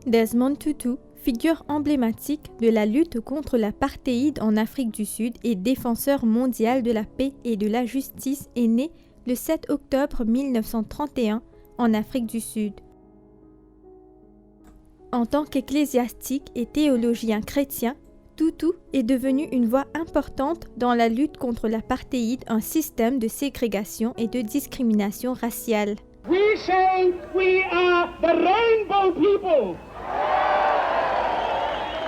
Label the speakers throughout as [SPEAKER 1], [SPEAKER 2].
[SPEAKER 1] Desmond Tutu, figure emblématique de la lutte contre l'apartheid en Afrique du Sud et défenseur mondial de la paix et de la justice, est né le 7 octobre 1931 en Afrique du Sud. En tant qu'ecclésiastique et théologien chrétien, Tutu est devenu une voix importante dans la lutte contre l'apartheid, un système de ségrégation et de discrimination raciale.
[SPEAKER 2] We say we are the rainbow people.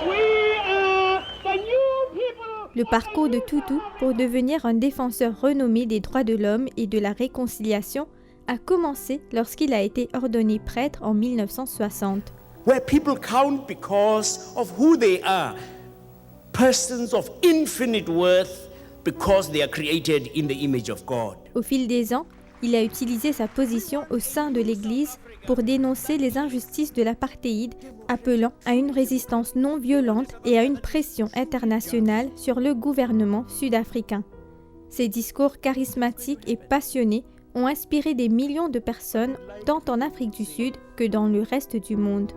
[SPEAKER 2] We are the new people.
[SPEAKER 1] Le parcours de Tutu pour devenir un défenseur renommé des droits de l'homme et de la réconciliation a commencé lorsqu'il a été ordonné prêtre en 1960.
[SPEAKER 3] Where people count because of who they are, persons of infinite worth because they are created in the image of God.
[SPEAKER 1] Au fil des ans, il a utilisé sa position au sein de l'Église pour dénoncer les injustices de l'apartheid, appelant à une résistance non violente et à une pression internationale sur le gouvernement sud-africain. Ses discours charismatiques et passionnés ont inspiré des millions de personnes, tant en Afrique du Sud que dans le reste du monde.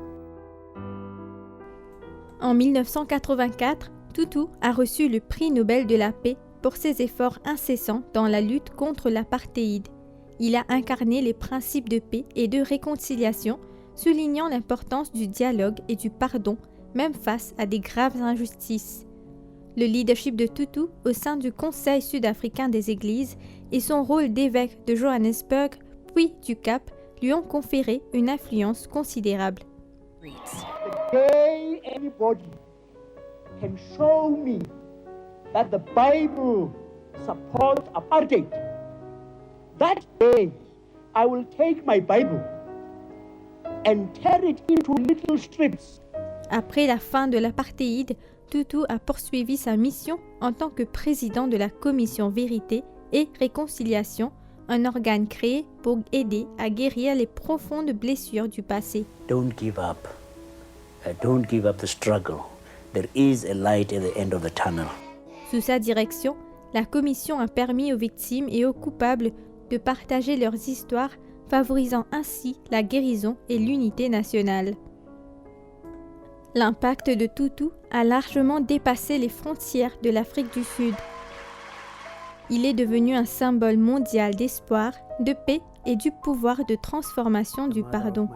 [SPEAKER 1] En 1984, Tutu a reçu le prix Nobel de la paix pour ses efforts incessants dans la lutte contre l'apartheid. Il a incarné les principes de paix et de réconciliation, soulignant l'importance du dialogue et du pardon, même face à des graves injustices. Le leadership de Tutu au sein du Conseil sud-africain des Églises et son rôle d'évêque de Johannesburg puis du Cap lui ont conféré une influence considérable.
[SPEAKER 2] The day anybody can show me that the Bible supports apartheid, that day I will take my Bible and tear it into little strips.
[SPEAKER 1] Après la fin de l'apartheid, Tutu a poursuivi sa mission en tant que président de la Commission Vérité et Réconciliation, un organe créé pour aider à guérir les profondes blessures du passé.
[SPEAKER 3] Don't give up. Don't give up the struggle. There is a light at the end of the tunnel.
[SPEAKER 1] Sous sa direction, la commission a permis aux victimes et aux coupables de partager leurs histoires, favorisant ainsi la guérison et l'unité nationale. L'impact de Tutu a largement dépassé les frontières de l'Afrique du Sud. Il est devenu un symbole mondial d'espoir, de paix et du pouvoir de transformation du pardon.